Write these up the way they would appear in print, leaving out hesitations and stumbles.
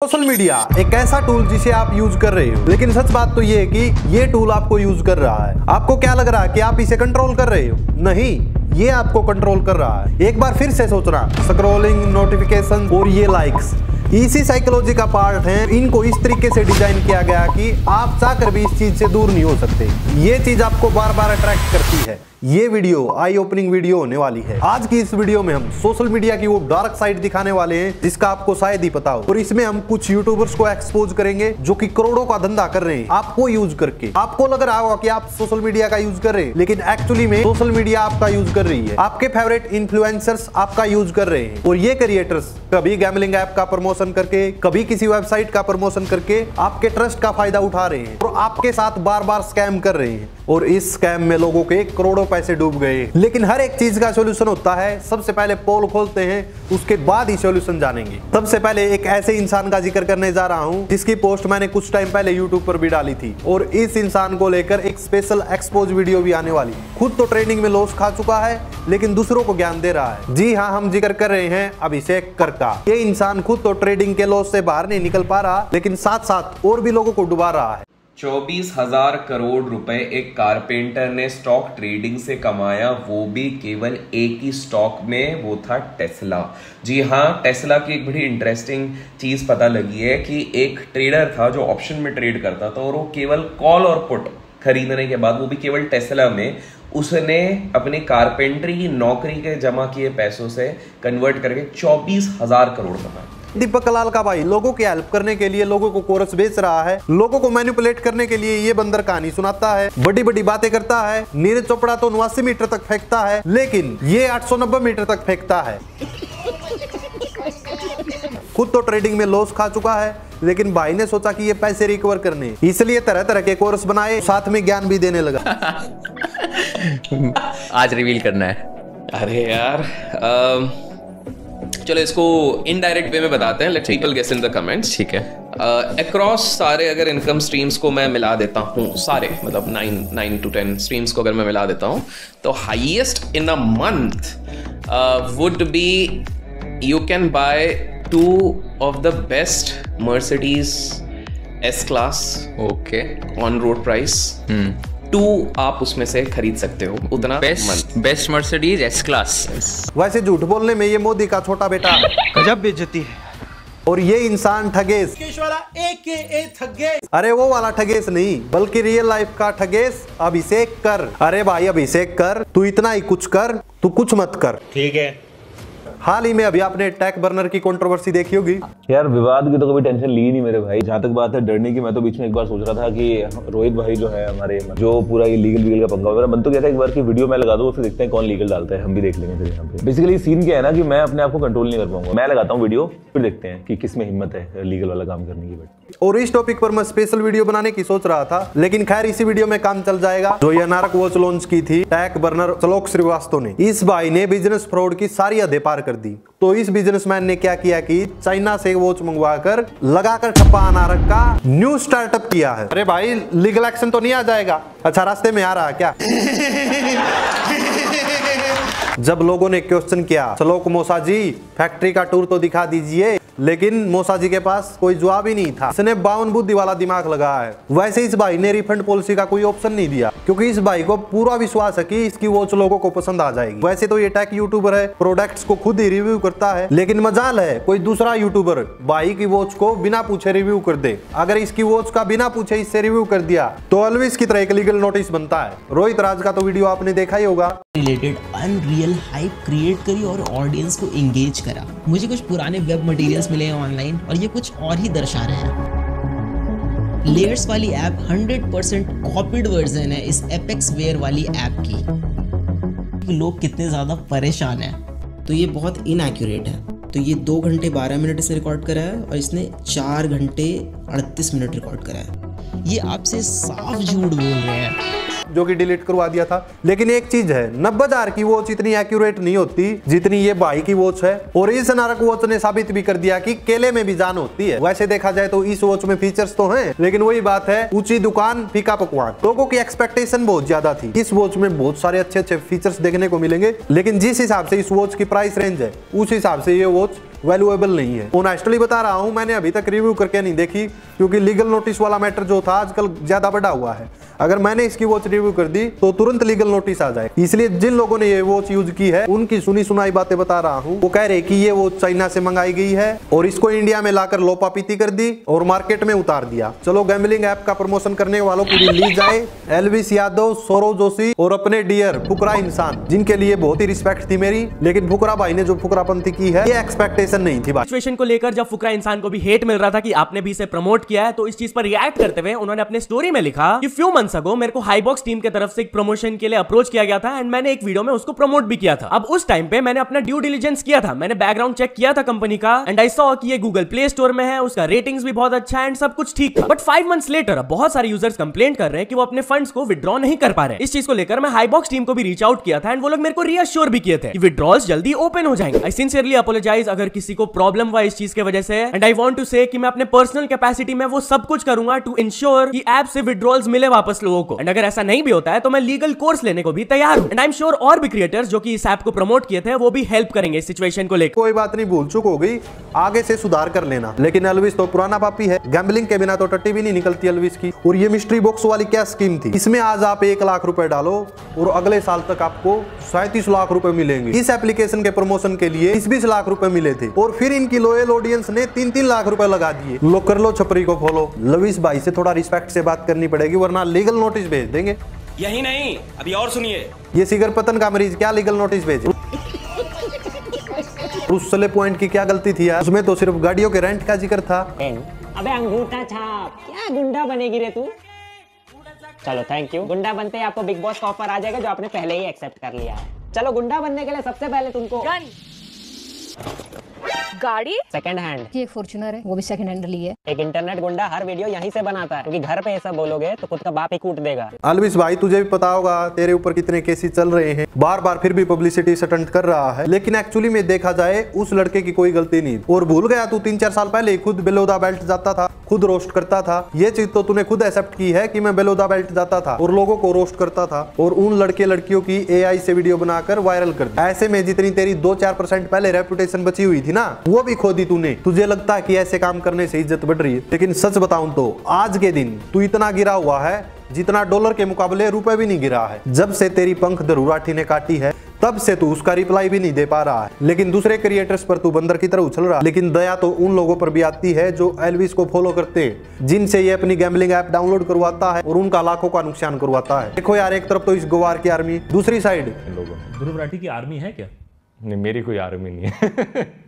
Social media एक ऐसा tool जिसे आप यूज कर रहे हो, लेकिन सच बात तो ये है कि ये टूल आपको यूज कर रहा है। आपको क्या लग रहा है कि आप इसे कंट्रोल कर रहे हो? नहीं, ये आपको कंट्रोल कर रहा है। एक बार फिर से सोचना, स्क्रॉलिंग, नोटिफिकेशन और ये लाइक्स इसी साइकोलॉजी का पार्ट है। इनको इस तरीके से डिजाइन किया गया कि आप चाहकर भी इस चीज से दूर नहीं हो सकते। ये चीज आपको बार बार अट्रैक्ट करती है। ये वीडियो आई ओपनिंग वीडियो होने वाली है। आज की इस वीडियो में हम सोशल मीडिया की वो डार्क साइड दिखाने वाले हैं जिसका आपको शायद ही पता हो, और इसमें हम कुछ यूट्यूबर्स को एक्सपोज करेंगे जो कि करोड़ों का धंधा कर रहे हैं आपको यूज करके। आपको लग रहा होगा कि आप सोशल मीडिया का यूज कर रहे हैं, लेकिन एक्चुअली में सोशल मीडिया आपका यूज कर रही है। आपके फेवरेट इन्फ्लुएंसर्स आपका यूज कर रहे हैं, और ये क्रिएटर्स कभी गैमलिंग ऐप का प्रमोशन करके, कभी किसी वेबसाइट का प्रमोशन करके आपके ट्रस्ट का फायदा उठा रहे हैं और आपके साथ बार बार स्कैम कर रहे हैं। और इस स्कैम में लोगों के करोड़ों पैसे डूब गए। लेकिन हर एक चीज का सॉल्यूशन होता है। सबसे पहले पोल खोलते हैं, उसके बाद ही सॉल्यूशन जानेंगे। सबसे पहले एक ऐसे इंसान का जिक्र करने जा रहा हूं जिसकी पोस्ट मैंने कुछ टाइम पहले यूट्यूब पर भी डाली थी, और इस इंसान को लेकर एक स्पेशल एक्सपोज वीडियो भी आने वाली। खुद तो ट्रेडिंग में लॉस खा चुका है, लेकिन दूसरों को ज्ञान दे रहा है। जी हाँ, हम जिक्र कर रहे हैं अभिषेक कर का। ये इंसान खुद तो ट्रेडिंग के लॉस से बाहर नहीं निकल पा रहा, लेकिन साथ साथ और भी लोगों को डुबा रहा है। 24,000 करोड़ रुपए एक कारपेंटर ने स्टॉक ट्रेडिंग से कमाया, वो भी केवल एक ही स्टॉक में, वो था टेस्ला। जी हाँ, टेस्ला की एक बड़ी इंटरेस्टिंग चीज पता लगी है कि एक ट्रेडर था जो ऑप्शन में ट्रेड करता था, और वो केवल कॉल और पुट खरीदने के बाद, वो भी केवल टेस्ला में, उसने अपनी कारपेंटरी की नौकरी के जमा किए पैसों से कन्वर्ट करके 24,000 करोड़ कमाए। दीपक कलाल का भाई लोगों की हेल्प करने के लिए लोगों को कोरस बेच रहा है, लोगों को मैनिपुलेट करने के लिए ये बंदर कहानी सुनाता है, बड़ी बड़ी बातें करता है। नीरज चोपड़ा तो 89 मीटर तक फेंकता है, लेकिन ये 890 मीटर तक फेंकता है। खुद तो ट्रेडिंग में लॉस खा चुका है, लेकिन भाई ने सोचा कि ये पैसे रिकवर करने, इसलिए तरह तरह के कोर्स बनाए, साथ में ज्ञान भी देने लगा। आज रिवील करना है। अरे यार, चलो इसको इनडायरेक्ट वे में बताते हैं। Let's people guess in the comments. ठीक है। अक्रॉस सारे अगर इनकम स्ट्रीम्स को मैं मिला देता हूँ, सारे मतलब 9 to 10 स्ट्रीम्स को अगर मैं मिला देता हूँ, तो highest in a month would be you can buy 2 of the best Mercedes S-Class, okay, on road price 2 आप उसमें से खरीद सकते हो, उतना बेस्ट मर्सिडीज एस क्लास। वैसे झूठ बोलने में ये मोदी का छोटा बेटा है। गजब बेइज्जती है। और ये इंसान ठगेश वाला AKA ठगेश। अरे वो वाला ठगेश नहीं, बल्कि रियल लाइफ का ठगेश अभिषेक कर। अरे भाई अभिषेक कर, तू इतना ही कुछ कर, तू कुछ मत कर। ठीक है। हाल ही में अभी आपने टैग बर्नर की कंट्रोवर्सी देखी होगी। यार विवाद की तो कभी टेंशन ली नहीं मेरे भाई। जहाँ तक बात है डरने की, मैं तो बीच में एक बार सोच रहा था कि रोहित भाई जो है हमारे, जो पूरा ये लीगल का पंगा, मेरा मन तो कहता है एक बार की वीडियो मैं लगा दूं, फिर देखते हैं कौन लीगल डालता है, हम भी देख लेंगे। फिर यहाँ पे बेसिकली सीन क्या है ना कि मैं अपने आप को कंट्रोल नहीं कर पाऊंगा। मैं लगाता हूँ वीडियो, फिर देखते हैं कि किसमें हिम्मत है लीगल वाला काम करने की। और इस टॉपिक पर मैं स्पेशल वीडियो बनाने की सोच रहा था, लेकिन खैर इसी वीडियो में काम चल जाएगा। जो ये नारक वॉच लॉन्च की थी टैग बर्नर श्लोक श्रीवास्तव ने, इस भाई ने बिजनेस फ्रॉड की सारी हदें पार कर दी। तो इस बिजनेसमैन ने क्या किया कि चाइना से वॉच मंगवाकर लगाकर ठप्पा अनारक का न्यू स्टार्टअप किया है। अरे भाई लीगल एक्शन तो नहीं आ जाएगा? अच्छा, रास्ते में आ रहा क्या? जब लोगों ने क्वेश्चन किया, श्लोक मोसा जी फैक्ट्री का टूर तो दिखा दीजिए, लेकिन मोसा जी के पास कोई जवाब ही नहीं था। इसने 52 बुद्धि वाला दिमाग लगाया है। वैसे इस भाई ने रिफंड पॉलिसी का कोई ऑप्शन नहीं दिया, क्योंकि इस भाई को पूरा विश्वास है कि इसकी वॉच लोगों को पसंद आ जाएगी। वैसे तो ये टेक यूट्यूबर है, प्रोडक्ट्स को खुद ही रिव्यू करता है, लेकिन मजाल है कोई दूसरा यूट्यूबर भाई की वॉच को बिना पूछे रिव्यू कर दे। अगर इसकी वॉच का बिना पूछे इससे रिव्यू कर दिया तो अलविस की तरह एक लीगल नोटिस बनता है। रोहित राज का तो वीडियो आपने देखा ही होगा। रिलेटेड अनरियल हाइप क्रिएट करी और ऑडियंस को एंगेज करा। मुझे कुछ पुराने वेब मटेरियल्स मिले हैं ऑनलाइन, और ये कुछ और ही दर्शा रहे हैं। लेयर्स वाली ऐप 100% कॉपीड वर्जन है इस एपेक्स वेयर वाली ऐप की। लोग कितने ज़्यादा परेशान हैं। तो ये बहुत इनएक्यूरेट है। तो ये 2 घंटे 12 मिनट इसने रिकॉर्ड करा है, और इसने 4 घंटे 38 मिनट रिकॉर्ड करा है। ये आपसे साफ झूठ बोल रहे हैं। जो कि डिलीट करवा दिया था। लेकिन एक चीज है, 90,000 की वॉच इतनी एक्यूरेट नहीं होती जितनी ये भाई की वॉच है, और इस नारक वॉच ने साबित भी कर दिया कि केले में भी जान होती है। वैसे देखा जाए तो इस वॉच में फीचर्स तो हैं, लेकिन वही बात है, ऊंची दुकान फीका पकवान। लोगों की एक्सपेक्टेशन बहुत ज्यादा थी। इस वॉच में बहुत सारे अच्छे अच्छे फीचर्स देखने को मिलेंगे, लेकिन जिस हिसाब से इस वॉच की प्राइस रेंज है उस हिसाब से ये वॉच वैल्यूएबल नहीं है। ऑनेस्टली बता रहा हूं, मैंने अभी तक रिव्यू करके नहीं देखी, क्योंकि लीगल नोटिस वाला मैटर जो था आजकल ज्यादा बढ़ा हुआ है। अगर मैंने इसकी वॉच रिव्यू कर दी तो तुरंत लीगल नोटिस आ जाए। इसलिए जिन लोगों ने ये वॉच यूज की है उनकी सुनी सुनाई बातें बता रहा हूँ। वो कह रहे कि ये वॉच चाइना से मंगाई गई है और इसको इंडिया में लाकर लोपापीती कर दी और मार्केट में उतार दिया। चलो गैम्बलिंग ऐप का प्रमोशन करने वालों को भी ली जाए। एल्विस यादव, सौरव जोशी और अपने डियर फुकरा इंसान, जिनके लिए बहुत ही रिस्पेक्ट थी मेरी, लेकिन फुकरा भाई ने जो फुकरापंथी की है ये एक्सपेक्टेशन नहीं थी। सिचुएशन को लेकर जब फुकरा इंसान को भी हेट मिल रहा था कि आपने भी इसे प्रमोट किया है, तो इस चीज पर रिएक्ट करते हुए उन्होंने अपने स्टोरी में लिखा कि फ्यू मंथ्स अगो मेरे को हाईबॉक्स टीम की तरफ से एक प्रमोशन के लिए अप्रोच किया गया था एंड मैंने एक वीडियो में उसको प्रमोट भी किया था। अब उस टाइम पे मैंने अपना ड्यू डिलिजेंस किया था, मैंने बैकग्राउंड चेक किया था कंपनी का एंड आई सॉ कि ये गूगल प्ले स्टोर में है, उसका रेटिंग्स भी बहुत अच्छा है एंड सब कुछ ठीक था। बट 5 मंथ्स लेटर बहुत सारे यूजर्स कंप्लेंट कर रहे हैं कि वो अपने फंड्स को विड्रॉ नहीं कर पा रहे। इस चीज को लेकर मैं हाईबॉक्स टीम को भी रीच आउट किया था एंड वो लोग मेरे को रीअश्योर भी किए थे कि विड्रॉल्स जल्दी ओपन हो जाएंगे। आई सिंसियरली अपोलोजाइज अगर किसी को प्रॉब्लम हुआ इस चीज की वजह से, एंड आई वांट टू से कि मैं अपने पर्सनल कैपेसिटी में वो सब कुछ करूंगा टू इंश्योर कि ऐप से विड्रॉल्स मिले वापस लोगों को। एंड अगर ऐसा नहीं भी होता है तो मैं लीगल कोर्स लेने को भी तैयार हूं। एंड आई एम श्योर और भी क्रिएटर्स जो कि इस ऐप को प्रमोट किए थे वो भी हेल्प करेंगे इस सिचुएशन को लेकर। कोई बात नहीं, भूल चूक हो गई, आगे से सुधार कर लेना। लेकिन एल्विस तो पुराना पापी है, गैम्बलिंग के बिना तो टट्टी भी नहीं निकलती एल्विस की। और ये मिस्ट्री बॉक्स वाली क्या स्कीम थी, इसमें आज आप 1 लाख रुपए डालो और अगले साल तक आपको 37 लाख रुपए मिलेंगे। इस एप्लीकेशन के प्रमोशन के लिए 20 लाख रुपए मिले थे और फिर इनकी लॉयल ऑडियंस ने 3-3 लाख रुपए लगा दिए। लो कर लो छपरी को फॉलो। लविस भाई से थोड़ा रिस्पेक्ट से बात करनी पड़ेगी वरना लीगल नोटिस भेज देंगे। यही नहीं, अभी और सुनिए। ये सिगर पतन का मरीज क्या लीगल नोटिस भेजे? उस सले पॉइंट की क्या गलती थी यार, उसमें तो सिर्फ गाड़ियों के रेंट का जिक्र था। अबे अंगूठा छाप, क्या गुंडा बनेगी रे तू? चलो थैंक यू। गुंडा बनते ही आपको बिग बॉस का ऑफर आ जाएगा जो आपने पहले ही एक्सेप्ट कर लिया है। चलो गुंडा बनने के लिए सबसे पहले तुमको गाड़ी सेकंड हैंड, ये फॉर्च्यूनर है वो भी सेकंड हैंड ली है। एक इंटरनेट गुंडा हर वीडियो यहीं से बनाता है, क्योंकि घर पे ऐसा बोलोगे तो खुद का बाप ही कूट देगा। एल्विस भाई तुझे भी पता होगा तेरे ऊपर कितने केसेस चल रहे हैं, बार बार फिर भी पब्लिसिटी स्टंट कर रहा है। लेकिन एक्चुअली में देखा जाए उस लड़के की कोई गलती नहीं। और भूल गया तू 3-4 साल पहले खुद बेलोदा बेल्ट जाता था, खुद रोस्ट करता था। ये चीज तो तूने खुद एक्सेप्ट की है कि मैं बेलोदा बेल्ट जाता था और लोगों को रोस्ट करता था और उन लड़के लड़कियों की AI से वीडियो बनाकर वायरल कर दी। ऐसे में जितनी तेरी 2-4% पहले रेपुटेशन बची हुई थी ना, वो भी खो दी तूने। तुझे लगता है कि ऐसे काम करने से इज्जत बढ़ रही है, लेकिन सच बताऊं तो आज के दिन तू इतना गिरा हुआ है जितना डॉलर के मुकाबले रुपए भी नहीं गिरा है। जब से तेरी पंख धरुराठी ने काटी है तब से तू उसका रिप्लाई भी नहीं दे पा रहा है। लेकिन दूसरे क्रिएटर्स पर तू बंदर की तरह उछल रहा है। लेकिन दया तो उन लोगों पर भी आती है जो एल्विस को फॉलो करते हैं, जिनसे ये अपनी गैम्बलिंग ऐप डाउनलोड करवाता है और उनका लाखों का नुकसान करवाता है। देखो यार, एक तरफ तो इस गवार की आर्मी, दूसरी साइड ध्रुव राठी की आर्मी है क्या? नहीं, मेरी कोई आर्मी नहीं है।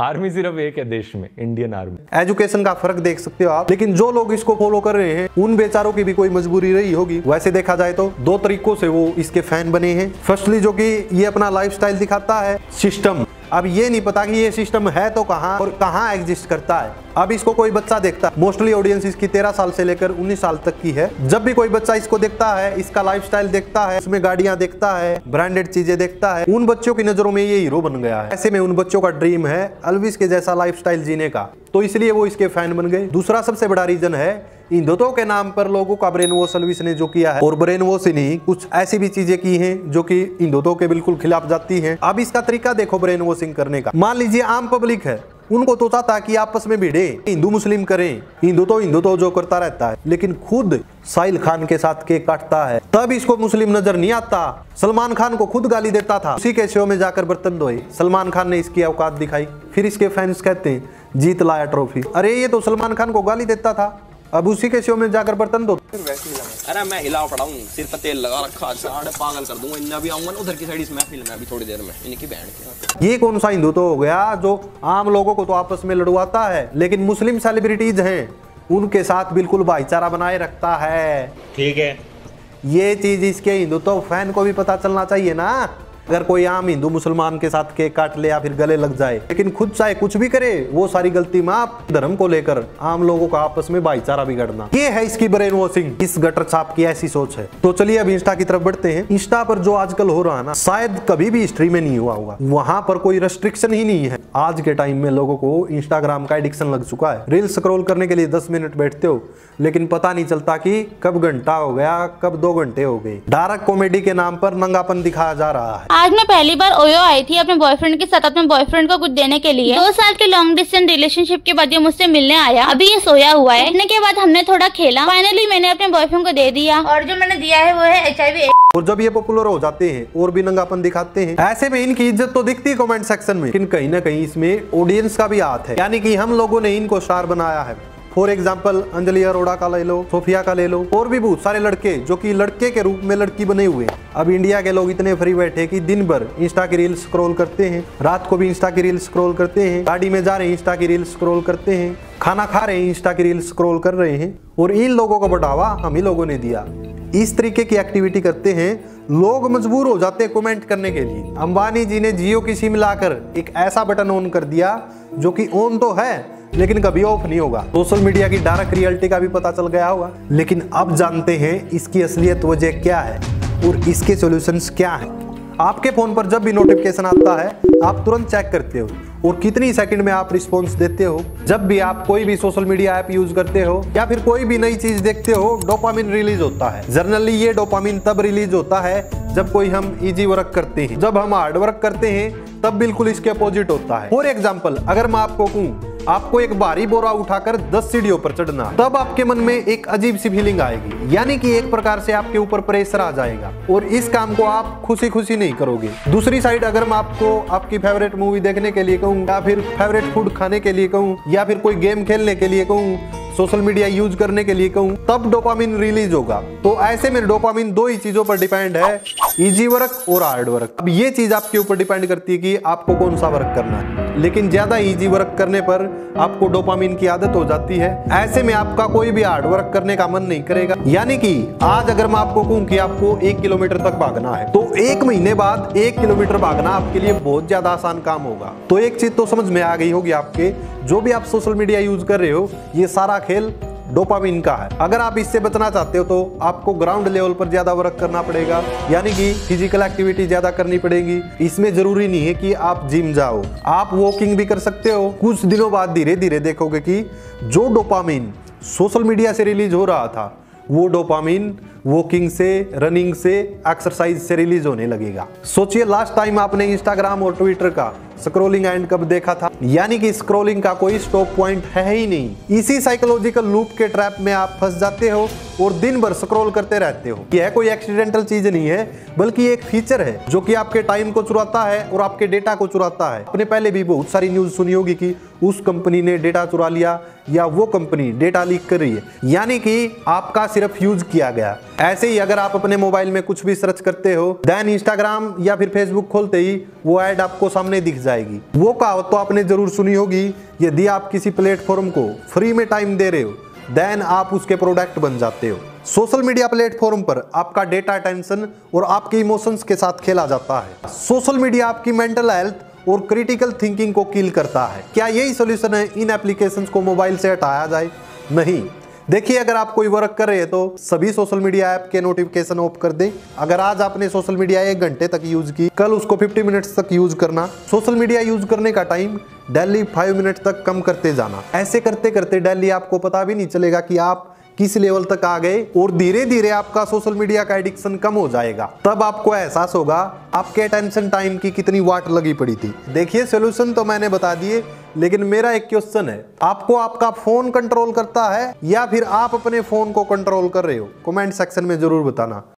आर्मी सिर्फ एक है देश में, इंडियन आर्मी। एजुकेशन का फर्क देख सकते हो आप। लेकिन जो लोग इसको फॉलो कर रहे हैं उन बेचारों की भी कोई मजबूरी रही होगी। वैसे देखा जाए तो 2 तरीकों से वो इसके फैन बने हैं। फर्स्टली जो कि ये अपना लाइफस्टाइल दिखाता है, सिस्टम। अब ये नहीं पता कि ये सिस्टम है तो कहाँ और कहाँ एग्जिस्ट करता है। अब इसको कोई बच्चा देखता है, मोस्टली ऑडियंस इसकी 13 साल से लेकर 19 साल तक की है। जब भी कोई बच्चा इसको देखता है, इसका लाइफस्टाइल देखता है, उसमें गाड़ियां देखता है, ब्रांडेड चीजें देखता है, उन बच्चों की नजरों में ये हीरो बन गया है। ऐसे में उन बच्चों का ड्रीम है एल्विस के जैसा लाइफस्टाइल जीने का, तो इसलिए वो इसके फैन बन गए। दूसरा सबसे बड़ा रीजन है हिंदुत्व के नाम पर लोगों का ब्रेन वॉश एल्विस ने जो किया है। और ब्रेन वॉश ही नहीं, कुछ ऐसी भी चीजें की हैं जो कि हिंदुत्व के बिल्कुल खिलाफ जाती हैं। अब इसका तरीका देखो ब्रेन वॉशिंग करने का। मान लीजिए आम पब्लिक है, उनको तो चाहता कि आपस में भिड़े, हिंदू मुस्लिम करें, हिंदू तो जो करता रहता है, लेकिन खुद साहिल खान के साथ केक काटता है तब इसको मुस्लिम नजर नहीं आता। सलमान खान को खुद गाली देता था, उसी के शो में जाकर बर्तन धोए। सलमान खान ने इसकी औकात दिखाई, फिर इसके फैंस कहते हैं जीत लाया ट्रॉफी। अरे ये तो सलमान खान को गाली देता था, अब उसी के शो में जाकर बर्तन धो। अरे मैं हिला पड़ा हूँ, सिर पर तेल लगा रखा, साढ़े पागल कर दूंगा। इन्ना भी आऊंगा ना उधर की साइड, इस महफिल में अभी थोड़ी देर में इनकी बहन के। ये कौन सा हिंदू तो हो गया जो आम लोगों को तो आपस में लड़वाता है, लेकिन मुस्लिम सेलिब्रिटीज हैं उनके साथ बिल्कुल भाईचारा बनाए रखता है। ठीक है, ये चीज इसके हिंदुत्व फैन को भी पता चलना चाहिए ना। अगर कोई आम हिंदू मुसलमान के साथ केक काट ले या फिर गले लग जाए, लेकिन खुद चाहे कुछ भी करे, वो सारी गलती माफ। धर्म को लेकर आम लोगों का आपस में भाईचारा बिगड़ना, ये है इसकी ब्रेन वॉशिंग। इस गटर छाप की ऐसी सोच है। तो चलिए अब इंस्टा की तरफ बढ़ते हैं। इंस्टा पर जो आजकल हो रहा है ना, शायद कभी भी हिस्ट्री में नहीं हुआ होगा। वहां पर कोई रेस्ट्रिक्शन ही नहीं है। आज के टाइम में लोगों को इंस्टाग्राम का एडिक्शन लग चुका है। रील स्क्रॉल करने के लिए 10 मिनट बैठते हो, लेकिन पता नहीं चलता कि कब घंटा हो गया, कब 2 घंटे हो गए। डार्क कॉमेडी के नाम पर नंगापन दिखाया जा रहा है। आज मैं पहली बार ओयो आई थी अपने बॉयफ्रेंड के साथ अपने बॉयफ्रेंड को कुछ देने के लिए। 2 साल के लॉन्ग डिस्टेंस रिलेशनशिप के बाद ये मुझसे मिलने आया। अभी ये सोया हुआ है। उठने के बाद हमने थोड़ा खेला। फाइनली मैंने अपने बॉयफ्रेंड को दे दिया और जो मैंने दिया है वो है HIV। और जब ये पॉपुलर हो जाते हैं और भी नंगापन दिखाते हैं, ऐसे में इनकी इज्जत तो दिखती है कमेंट सेक्शन में, लेकिन कहीं ना कहीं इसमें ऑडियंस का भी हाथ है, यानी कि हम लोगों ने इनको स्टार बनाया है। फॉर एग्जाम्पल अंजलि अरोड़ा का ले लो, सोफिया का ले लो, और भी बहुत सारे लड़के जो कि लड़के के रूप में लड़की बने हुए हैं। अब इंडिया के लोग इतने फ्री बैठे कि दिन भर इंस्टा की रील स्क्रॉल करते हैं, रात को भी इंस्टा की रील स्क्रॉल करते हैं, गाड़ी में जा रहे हैं इंस्टा की रील स्क्रॉल करते हैं, खाना खा रहे हैं इंस्टा की रील स्क्रॉल कर रहे हैं, और इन लोगों को बढ़ावा हम ही लोगों ने दिया। इस तरीके की एक्टिविटी करते हैं, लोग मजबूर हो जाते हैं कमेंट करने के लिए। अंबानी जी ने जियो की सिम लाकर एक ऐसा बटन ऑन कर दिया जो कि ऑन तो है लेकिन कभी ऑफ नहीं होगा। सोशल मीडिया की डार्क रियलिटी का भी पता चल गया होगा, लेकिन अब जानते हैं इसकी असलियत वजह क्या है और इसके सॉल्यूशंस क्या हैं। आपके फोन पर जब भी नोटिफिकेशन आता है आप तुरंत चेक करते हो और कितनी सेकंड में आप रिस्पॉन्स देते हो। जब भी आप कोई भी सोशल मीडिया ऐप यूज करते हो या फिर कोई भी नई चीज देखते हो, डोपामिन रिलीज होता है। जनरली ये डोपामिन तब रिलीज होता है जब कोई हम इजी वर्क करते हैं। जब हम हार्ड वर्क करते हैं तब बिल्कुल इसके अपोजिट होता है। फॉर एग्जाम्पल, अगर मैं आपको कहूँ आपको एक भारी बोरा उठाकर 10 सीढ़ियों पर चढ़ना, तब आपके मन में एक अजीब सी फीलिंग आएगी, यानी कि एक प्रकार से आपके ऊपर प्रेशर आ जाएगा और इस काम को आप खुशी खुशी नहीं करोगे। दूसरी साइड अगर मैं आपको आपकी फेवरेट मूवी देखने के लिए कहूँ या फिर फेवरेट फूड खाने के लिए कहूँ या फिर कोई गेम खेलने के लिए कहूँ, सोशल मीडिया यूज करने के लिए कहूँ, तब डोपामिन रिलीज होगा। तो ऐसे में डोपामिन 2 ही चीजों पर डिपेंड है, इजी वर्क और हार्ड वर्क। अब ये चीज आपके ऊपर डिपेंड करती है कि आपको कौन सा वर्क करना है, लेकिन ज्यादा इजी वर्क करने पर आपको डोपामिन की आदत हो जाती है। ऐसे में आपका कोई भी हार्ड वर्क करने का मन नहीं करेगा। यानी कि आज अगर मैं आपको कहूँ कि आपको 1 किलोमीटर तक भागना है, तो 1 महीने बाद 1 किलोमीटर भागना आपके लिए बहुत ज्यादा आसान काम होगा। तो एक चीज तो समझ में आ गई होगी आपके, जो भी आप सोशल मीडिया यूज कर रहे हो ये सारा खेल डोपामिन का है। अगर आप इससे बचना चाहते हो तो आपको ग्राउंड लेवल पर ज्यादा वर्क करना पड़ेगा, यानी कि फिजिकल एक्टिविटी ज्यादा करनी पड़ेगी। इसमें जरूरी नहीं है कि आप जिम जाओ, आप वॉकिंग भी कर सकते हो। कुछ दिनों बाद धीरे धीरे देखोगे कि जो डोपामिन सोशल मीडिया से रिलीज हो रहा था वो डोपामिन वॉकिंग से, रनिंग से, एक्सरसाइज से रिलीज होने लगेगा। सोचिए लास्ट टाइम आपने इंस्टाग्राम और ट्विटर का स्क्रॉलिंग एंड कब देखा था, यानी कि स्क्रॉलिंग का कोई स्टॉप पॉइंट है ही नहीं। इसी साइकोलॉजिकल लूप के ट्रैप में आप फंस जाते हो और दिन भर स्क्रॉल करते रहते हो। यह कोई एक्सीडेंटल चीज नहीं है, बल्कि एक फीचर है जो कि आपके टाइम को चुराता है और आपके डेटा को चुराता है। आपने पहले भी बहुत सारी न्यूज सुनी होगी कि उस कंपनी ने डेटा चुरा लिया या वो कंपनी डेटा लीक कर रही है, यानी कि आपका सिर्फ यूज किया गया। ऐसे ही अगर आप अपने मोबाइल में कुछ भी सर्च करते हो, देन इंस्टाग्राम या फिर फेसबुक खोलते ही वो ऐड आपको सामने दिख जाएगी। वो कहावत तो आपने जरूर सुनी होगी, यदि आप किसी प्लेटफॉर्म को फ्री में टाइम दे रहे हो देन आप उसके प्रोडक्ट बन जाते हो। सोशल मीडिया प्लेटफॉर्म पर आपका डेटा, अटेंशन और आपके इमोशंस के साथ खेला जाता है। सोशल मीडिया आपकी मेंटल हेल्थ और क्रिटिकल थिंकिंग को किल करता है। क्या यही सॉल्यूशन है इन एप्लीकेशंस को मोबाइल से हटाया जाए? नहीं। देखिए, अगर आप कोई वर्क कर रहे हैं तो सभी सोशल मीडिया ऐप के नोटिफिकेशन ऑफ कर दें। अगर आज आपने सोशल मीडिया 1 घंटे तक यूज की, कल उसको 50 मिनट्स तक यूज करना। सोशल मीडिया यूज करने का टाइम डेली 5 मिनट तक कम करते जाना। ऐसे करते करते डेली आपको पता भी नहीं चलेगा कि आप किस लेवल तक आ गए और धीरे धीरे आपका सोशल मीडिया का एडिक्शन कम हो जाएगा। तब आपको एहसास होगा आपके अटेंशन टाइम की कितनी वाट लगी पड़ी थी। देखिए, सॉल्यूशन तो मैंने बता दिए, लेकिन मेरा एक क्वेश्चन है, आपको आपका फोन कंट्रोल करता है या फिर आप अपने फोन को कंट्रोल कर रहे हो? कमेंट सेक्शन में जरूर बताना।